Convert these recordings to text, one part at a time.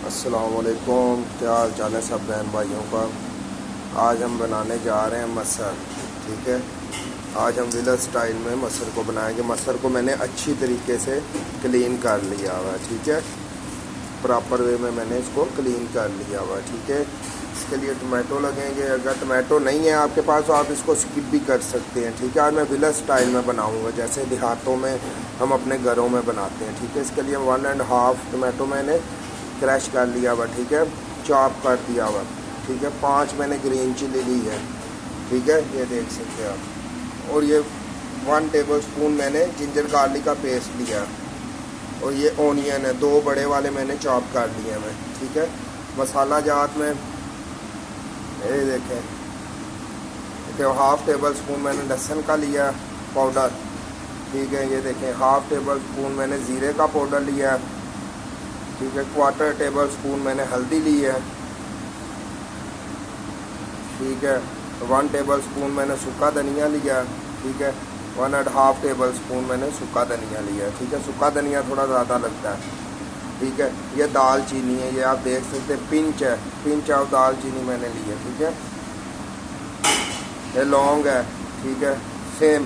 अस्सलामुअलैकुम, क्या हाल चाल है सब बहन भाइयों का। आज हम बनाने जा रहे हैं मसर। ठीक है, आज हम विलेज स्टाइल में मसर को बनाएंगे। मसर को मैंने अच्छी तरीके से क्लीन कर लिया हुआ है। ठीक है, प्रॉपर वे में मैंने इसको क्लीन कर लिया हुआ है। ठीक है, इसके लिए टमाटो लगेंगे। अगर टमाटो नहीं है आपके पास तो आप इसको स्किप भी कर सकते हैं। ठीक है, आज मैं विलेज स्टाइल में बनाऊंगा जैसे देहातों में हम अपने घरों में बनाते हैं। ठीक है, इसके लिए 1.5 टमाटो मैंने क्रश कर लिया हुआ। ठीक है, चॉप कर दिया हुआ। ठीक है, 5 मैंने ग्रीन चिली ली है। ठीक है, ये देख सकते हैं आप। और ये 1 टेबल स्पून मैंने जिंजर गार्लिक का पेस्ट लिया। और ये ओनियन है, 2 बड़े वाले मैंने चॉप कर लिए हैं। ठीक है, मसाला जात में ये देखें, 1/2 टेबल स्पून मैंने लहसुन का लिया पाउडर। ठीक है, ये देखें 1/2 टेबल स्पून मैंने ज़ीरे का पाउडर लिया। ठीक है, 1/4 टेबल स्पून मैंने हल्दी ली है। ठीक है, 1 टेबल स्पून मैंने सूखा धनिया लिया। ठीक है, 1.5 टेबल स्पून मैंने सूखा धनिया लिया। ठीक है, सूखा धनिया थोड़ा ज़्यादा लगता है। ठीक है, ये दाल चीनी है, ये आप देख सकते हैं पिंच है, पिंच ऑफ दाल चीनी मैंने ली है। ठीक है, ये लौंग है। ठीक है, सेम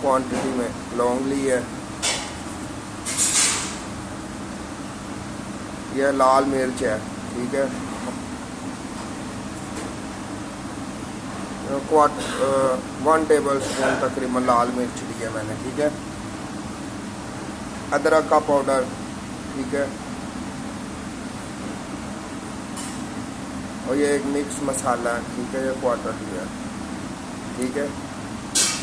क्वांटिटी में लौंग ली है। यह लाल मिर्च है। ठीक है, 1 टेबल स्पून तकरीबन लाल मिर्च ली है मैंने। ठीक है, अदरक का पाउडर। ठीक है, और ये एक मिक्स मसाला है। ठीक है, ये 1/4 लिया। ठीक है,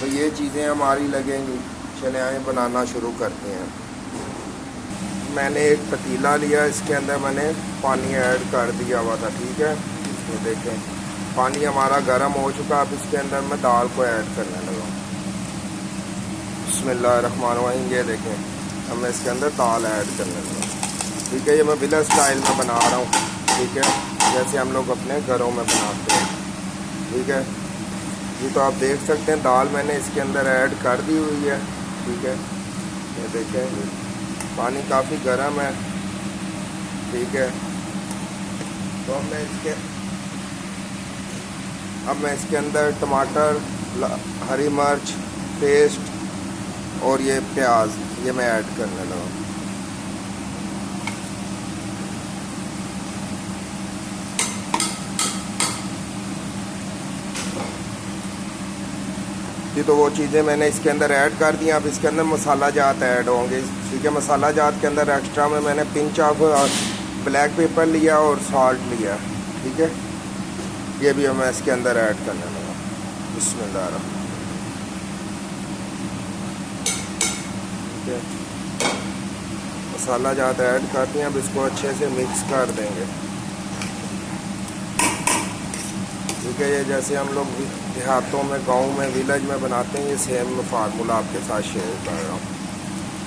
तो ये चीज़ें हमारी लगेंगी। चले आए बनाना शुरू करते हैं। मैंने एक पतीला लिया, इसके अंदर मैंने पानी ऐड कर दिया हुआ था। ठीक है, इसमें देखें पानी हमारा गर्म हो चुका। अब इसके अंदर मैं दाल को ऐड करने लगा। बिस्मिल्लाहिर्रहमानिर्रहीम। ये देखें, अब मैं इसके अंदर दाल ऐड करने लगा। ठीक है, ये मैं विलेज स्टाइल में बना रहा हूँ। ठीक है, जैसे हम लोग अपने घरों में बनाते हैं। ठीक है, ये तो आप देख सकते हैं दाल मैंने इसके अंदर ऐड कर दी हुई है। ठीक है, ये देखें पानी काफ़ी गर्म है। ठीक है, तो अब मैं इसके अंदर टमाटर, हरी मिर्च पेस्ट और ये प्याज ये मैं ऐड करने लगा। तो वो चीज़ें मैंने इसके अंदर ऐड कर दी। अब इसके अंदर मसाला जात ऐड होंगे। ठीक है, मसाला जात के अंदर एक्स्ट्रा में मैंने पिंच ऑफ ब्लैक पेपर लिया और सॉल्ट लिया। ठीक है, ये भी मैं इसके अंदर ऐड करने लगा। बिस्मिल्लाह। ठीक है, मसाला जात ऐड कर दिया। अब इसको अच्छे से मिक्स कर देंगे। ठीक है, ये जैसे हम लोग देहातों में, गाँव में, विलेज में बनाते हैं, ये सेम फार्मूला आपके साथ शेयर कर रहा हूँ।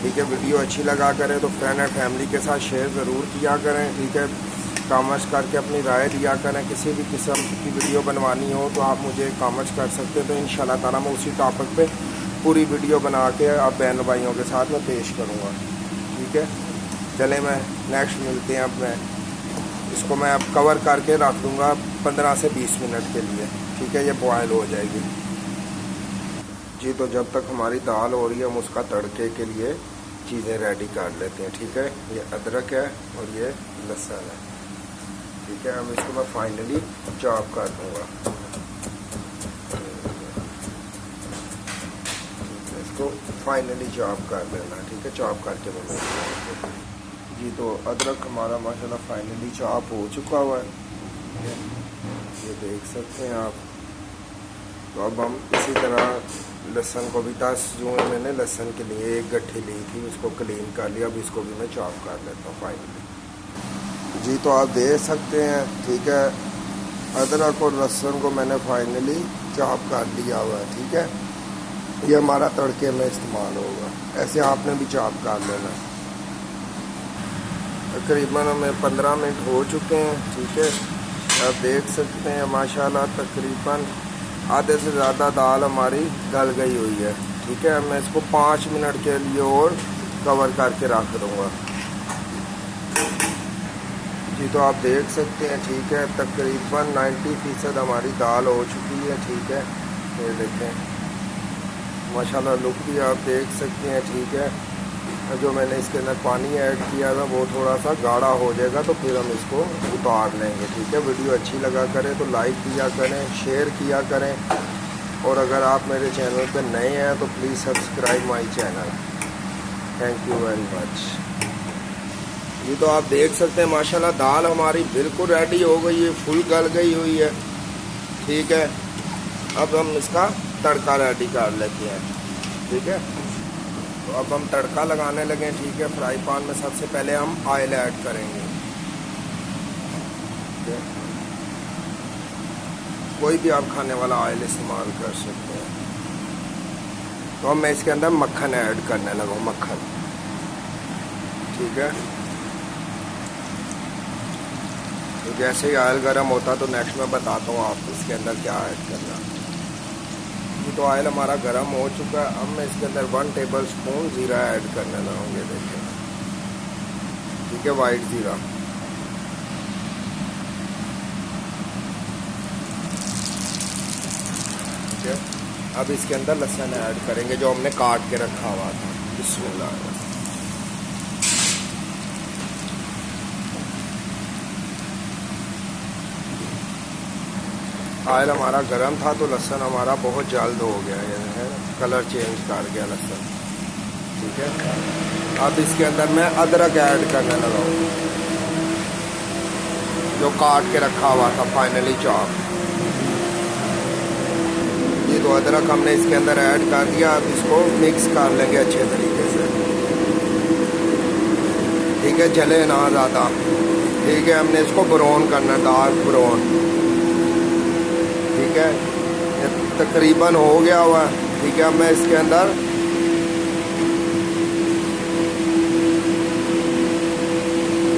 ठीक है, वीडियो अच्छी लगा करें तो फ्रेंड एंड फैमिली के साथ शेयर ज़रूर किया करें। ठीक है, कमेंट्स करके अपनी राय दिया करें। किसी भी किस्म की वीडियो बनवानी हो तो आप मुझे कमेंट्स कर सकते हैं, तो इंशाल्लाह ताला मैं उसी टॉपिक पे पूरी वीडियो बना के आप बहन भाइयों के साथ में पेश करूँगा। ठीक है, चले मैं नेक्स्ट मिलते हैं। अब मैं इसको मैं अब कवर करके रख दूँगा 15 से 20 मिनट के लिए। ठीक है, ये बॉयल हो जाएगी जी। तो जब तक हमारी दाल हो रही है हम उसका तड़के के लिए चीज़ें रेडी कर लेते हैं। ठीक है, ये अदरक है और ये लहसुन है। ठीक है, अब इसको मैं फाइनली चॉप कर दूँगा। इसको फाइनली चॉप कर लेना। ठीक है, चॉप करके मैं जी। तो अदरक हमारा माशाल्लाह फाइनली चॉप हो चुका हुआ है, ये देख सकते हैं आप। तो अब हम इसी तरह लहसुन को भी 10 जो मैंने लहसुन के लिए 1 गट्ठी ली थी, उसको क्लीन कर लिया। अब इसको भी मैं चॉप कर लेता हूँ फाइनली जी। तो आप देख सकते हैं। ठीक है, अदरक और लहसुन को मैंने फाइनली चॉप कर लिया हुआ है। ठीक है, ये हमारा तड़के में इस्तेमाल होगा। ऐसे आपने भी चॉप कर लेना। तकरीबन हमें 15 मिनट हो चुके हैं। ठीक है, आप देख सकते हैं माशाल्लाह तकरीबन आधे से ज़्यादा दाल हमारी गल गई हुई है। ठीक है, मैं इसको 5 मिनट के लिए और कवर करके रख दूँगा। ये तो आप देख सकते हैं, ठीक है। तकरीबन 90% हमारी दाल हो चुकी है, ठीक है। ये देखें माशाल्लाह, लुक भी आप देख सकते हैं, ठीक है। जो मैंने इसके अंदर पानी ऐड किया था वो थोड़ा सा गाढ़ा हो जाएगा, तो फिर हम इसको उतार लेंगे, ठीक है। वीडियो अच्छी लगा करें तो लाइक किया करें, शेयर किया करें, और अगर आप मेरे चैनल पर नए हैं तो please subscribe my channel. Thank you very much. ये तो आप देख सकते हैं माशाल्लाह, दाल हमारी बिल्कुल रेडी हो गई है, फुल गल गई हुई है, ठीक है। अब हम इसका तड़का रेडी कर लेते हैं, ठीक है। तो अब हम तड़का लगाने लगे, ठीक है। फ्राई पैन में सबसे पहले हम ऑयल ऐड करेंगे, ठीक है। कोई भी आप खाने वाला ऑयल इस्तेमाल कर सकते हैं। तो अब मैं इसके अंदर मक्खन ऐड करने लगा, मक्खन, ठीक है। तो जैसे ही ऑयल गर्म होता तो नेक्स्ट मैं बताता हूँ आपको इसके अंदर क्या ऐड करना। ये तो ऑयल हमारा गर्म हो चुका है। अब मैं इसके अंदर 1 टेबलस्पून ज़ीरा ऐड करने लगाऊंगे, देखिए, ठीक है, वाइट ज़ीरा, ठीक है। अब इसके अंदर लहसुन ऐड करेंगे जो हमने काट के रखा हुआ था। बिस्मिल्लाह। ऑयल हमारा गर्म था तो लहसुन हमारा बहुत जल्द हो गया, ये है, कलर चेंज कर गया लहसुन, ठीक है। अब इसके अंदर मैं अदरक ऐड करने लगा हूँ, जो काट के रखा हुआ था फाइनली चॉप। ये तो अदरक हमने इसके अंदर ऐड कर दिया। अब इसको मिक्स कर लेंगे अच्छे तरीके से, ठीक है, जले ना ज़्यादा, ठीक है। हमने इसको ब्राउन करना, डार्क ब्राउन, ठीक है। ये तकरीबन हो गया हुआ, ठीक है। अब मैं इसके अंदर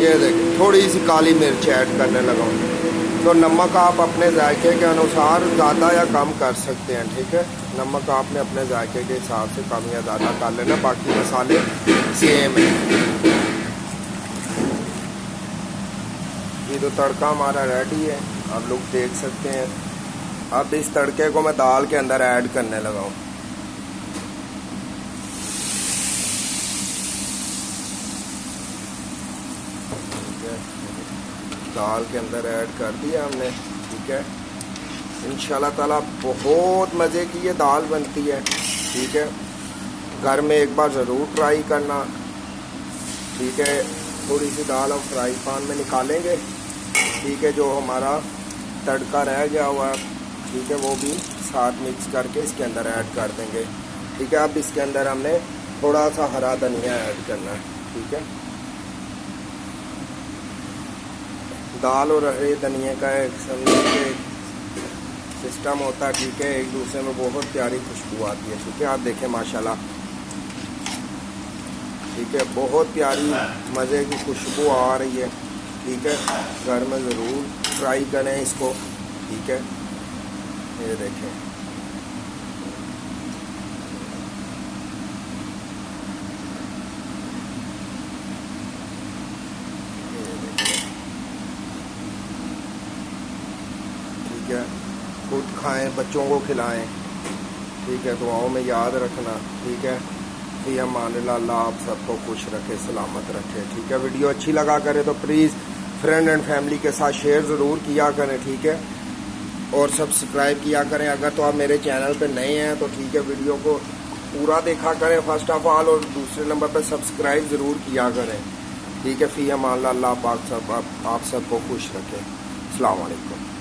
ये देखिए थोड़ी सी काली मिर्च ऐड करने लगा हूँ। तो नमक आप अपने जायके के अनुसार ज़्यादा या कम कर सकते हैं, ठीक है। नमक आपने अपने जायके के हिसाब से कम या ज़्यादा कर लेना, बाकी मसाले सेम है। ये तो तड़का हमारा रेडी है, आप लोग देख सकते हैं। अब इस तड़के को मैं दाल के अंदर ऐड करने लगा हूँ, ठीक है। दाल के अंदर ऐड कर दिया हमने, ठीक है। इंशाल्लाह ताला बहुत मज़े की ये दाल बनती है, ठीक है। घर में एक बार ज़रूर ट्राई करना, ठीक है। थोड़ी सी दाल हम फ्राई पैन में निकालेंगे, ठीक है। जो हमारा तड़का रह गया हुआ, ठीक है, वो भी साथ मिक्स करके इसके अंदर ऐड कर देंगे, ठीक है। अब इसके अंदर हमने थोड़ा सा हरा धनिया ऐड करना है, ठीक है। दाल और हरे धनिया का एक सिस्टम होता है, ठीक है। एक दूसरे में बहुत प्यारी खुशबू आती है, ठीक है। आप देखें माशाल्लाह, ठीक है, बहुत प्यारी मज़े की खुशबू आ रही है, ठीक है। घर में ज़रूर ट्राई करें इसको, ठीक है। ये देखें, ठीक है। खुद खाएं, बच्चों को खिलाएं, ठीक है। दुआओं में याद रखना, ठीक है। फिर अल्लाह आप सबको खुश रखे, सलामत रखे, ठीक है। वीडियो अच्छी लगा करे तो प्लीज़ फ्रेंड एंड फैमिली के साथ शेयर ज़रूर किया करें, ठीक है। और सब्सक्राइब किया करें। अगर तो आप मेरे चैनल पे नए हैं तो ठीक है, वीडियो को पूरा देखा करें फर्स्ट ऑफ ऑल, और दूसरे नंबर पे सब्सक्राइब ज़रूर किया करें, ठीक है। फ़ी अमान अल्लाह पाक सब आप सबको खुश रखें। अस्सलाम वालेकुम।